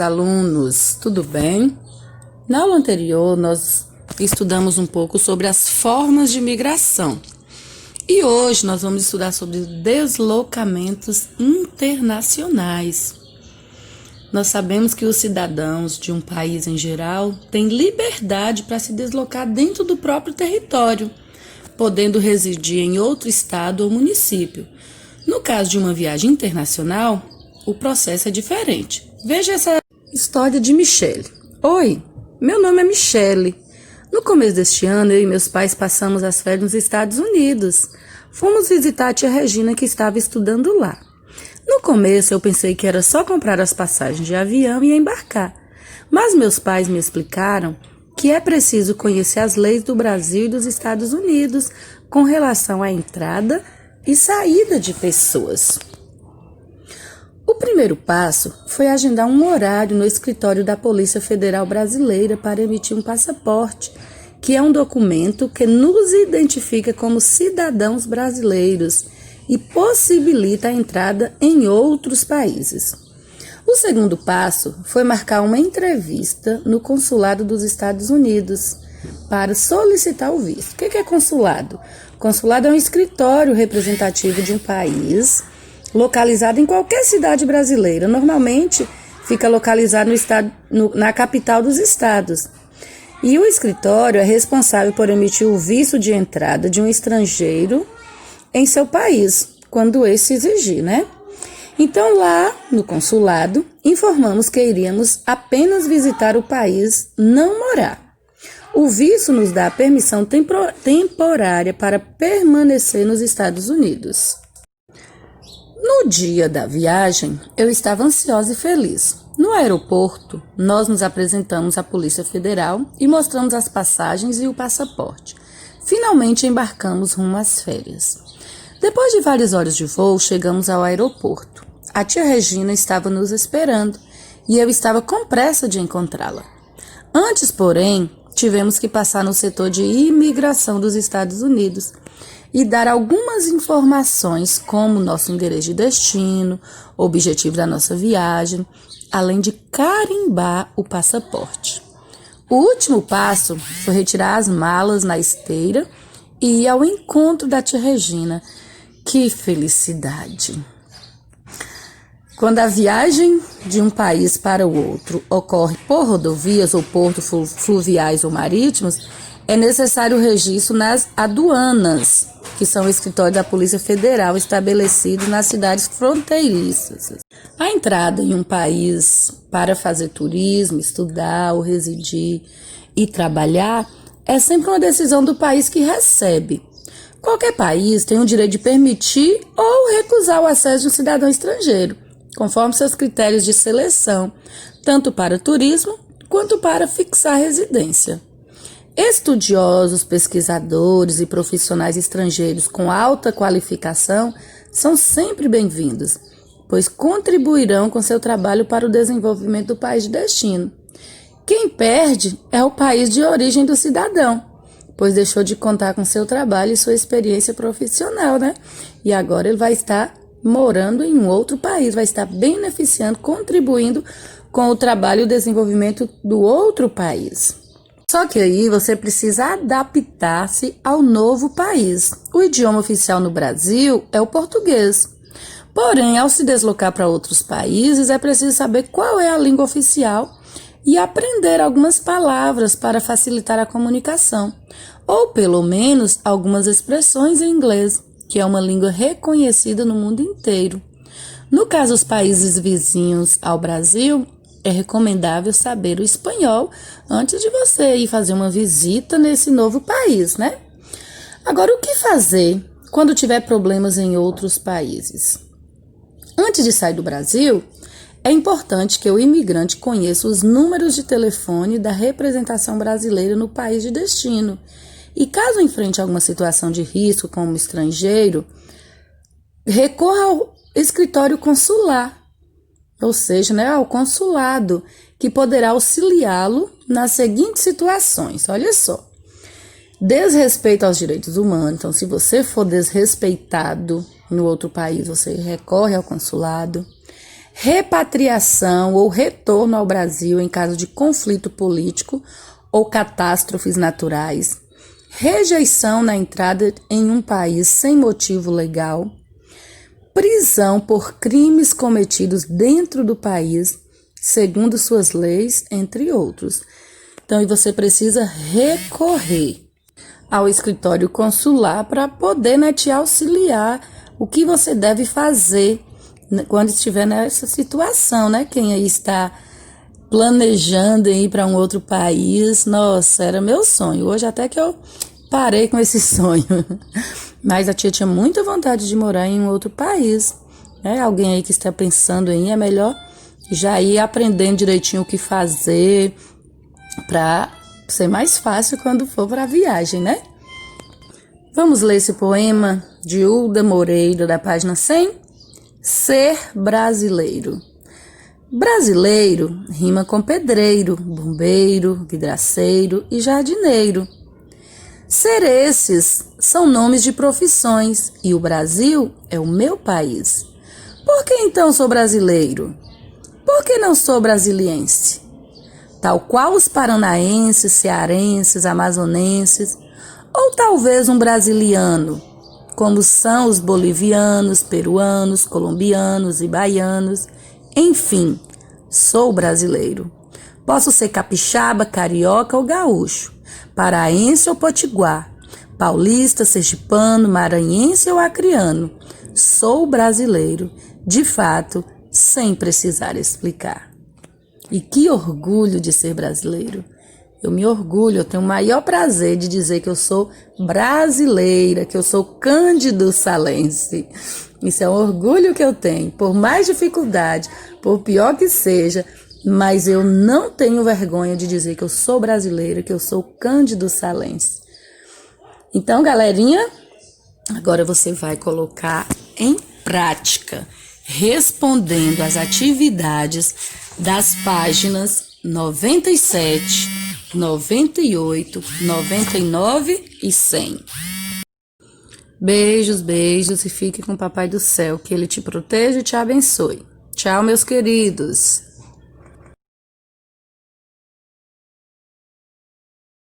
meus alunos, tudo bem? Na aula anterior, nós estudamos um pouco sobre as formas de migração. E hoje nós vamos estudar sobre deslocamentos internacionais. Nós sabemos que os cidadãos de um país em geral têm liberdade para se deslocar dentro do próprio território, podendo residir em outro estado ou município. No caso de uma viagem internacional, o processo é diferente. Veja essa história de Michele. Oi, meu nome é Michele. No começo deste ano, eu e meus pais passamos as férias nos Estados Unidos. Fomos visitar a tia Regina, que estava estudando lá. No começo, eu pensei que era só comprar as passagens de avião e embarcar. Mas meus pais me explicaram que é preciso conhecer as leis do Brasil e dos Estados Unidos com relação à entrada e saída de pessoas. O primeiro passo foi agendar um horário no escritório da Polícia Federal Brasileira para emitir um passaporte, que é um documento que nos identifica como cidadãos brasileiros e possibilita a entrada em outros países. O segundo passo foi marcar uma entrevista no consulado dos Estados Unidos para solicitar o visto. O que é consulado? Consulado é um escritório representativo de um país localizado em qualquer cidade brasileira. Normalmente fica localizado na capital dos estados. E o escritório é responsável por emitir o visto de entrada de um estrangeiro em seu país, quando esse exigir, né? Então, lá no consulado, informamos que iríamos apenas visitar o país, não morar. O visto nos dá a permissão temporária para permanecer nos Estados Unidos. No dia da viagem, eu estava ansiosa e feliz. No aeroporto, nós nos apresentamos à Polícia Federal e mostramos as passagens e o passaporte. Finalmente embarcamos rumo às férias. Depois de várias horas de voo, chegamos ao aeroporto. A tia Regina estava nos esperando e eu estava com pressa de encontrá-la. Antes, porém, tivemos que passar no setor de imigração dos Estados Unidos e dar algumas informações como nosso endereço de destino, o objetivo da nossa viagem, além de carimbar o passaporte. O último passo foi retirar as malas na esteira e ir ao encontro da tia Regina. Que felicidade! Quando a viagem de um país para o outro ocorre por rodovias ou portos fluviais ou marítimos, é necessário o registro nas aduanas, que são o escritório da Polícia Federal estabelecidos nas cidades fronteiriças. A entrada em um país para fazer turismo, estudar ou residir e trabalhar é sempre uma decisão do país que recebe. Qualquer país tem o direito de permitir ou recusar o acesso de um cidadão estrangeiro, conforme seus critérios de seleção, tanto para turismo quanto para fixar residência. Estudiosos, pesquisadores e profissionais estrangeiros com alta qualificação são sempre bem-vindos, pois contribuirão com seu trabalho para o desenvolvimento do país de destino. Quem perde é o país de origem do cidadão, pois deixou de contar com seu trabalho e sua experiência profissional, né? E agora ele vai estar morando em um outro país, vai estar beneficiando, contribuindo com o trabalho e o desenvolvimento do outro país. Só que aí você precisa adaptar-se ao novo país. O idioma oficial no Brasil é o português. Porém, ao se deslocar para outros países, é preciso saber qual é a língua oficial e aprender algumas palavras para facilitar a comunicação, ou pelo menos algumas expressões em inglês, que é uma língua reconhecida no mundo inteiro. No caso dos países vizinhos ao Brasil, é recomendável saber o espanhol antes de você ir fazer uma visita nesse novo país, né? Agora, o que fazer quando tiver problemas em outros países? Antes de sair do Brasil, é importante que o imigrante conheça os números de telefone da representação brasileira no país de destino. E caso enfrente alguma situação de risco como estrangeiro, recorra ao escritório consular, ou seja, né, ao consulado, que poderá auxiliá-lo nas seguintes situações. Olha só, desrespeito aos direitos humanos. Então, se você for desrespeitado no outro país, você recorre ao consulado. repatriação ou retorno ao Brasil em caso de conflito político ou catástrofes naturais, rejeição na entrada em um país sem motivo legal, prisão por crimes cometidos dentro do país, segundo suas leis, entre outros. Então, você precisa recorrer ao escritório consular para poder, te auxiliar o que você deve fazer quando estiver nessa situação, Quem aí está planejando ir para um outro país, nossa, era meu sonho. Hoje até que eu parei com esse sonho. Mas a tia tinha muita vontade de morar em um outro país, Alguém aí que está pensando em ir, é melhor já ir aprendendo direitinho o que fazer para ser mais fácil quando for para a viagem, Vamos ler esse poema de Ulda Moreira, da página 100? Ser brasileiro. Brasileiro rima com pedreiro, bombeiro, vidraceiro e jardineiro. Ser esses são nomes de profissões e o Brasil é o meu país. Por que então sou brasileiro? Por que não sou brasiliense? Tal qual os paranaenses, cearenses, amazonenses, ou talvez um brasiliano, como são os bolivianos, peruanos, colombianos e baianos. Enfim, sou brasileiro. Posso ser capixaba, carioca ou gaúcho, paraense ou potiguar, paulista, sergipano, maranhense ou acreano. Sou brasileiro, de fato, sem precisar explicar. E que orgulho de ser brasileiro! Eu me orgulho, eu tenho o maior prazer de dizer que eu sou brasileira, que eu sou cândido-salense. Isso é um orgulho que eu tenho, por mais dificuldade, por pior que seja, mas eu não tenho vergonha de dizer que eu sou brasileira, que eu sou cândido-salense. Então, galerinha, agora você vai colocar em prática, respondendo às atividades das páginas 97, 98, 99 e 100. Beijos, beijos e fique com o Papai do Céu, que ele te proteja e te abençoe. Tchau, meus queridos.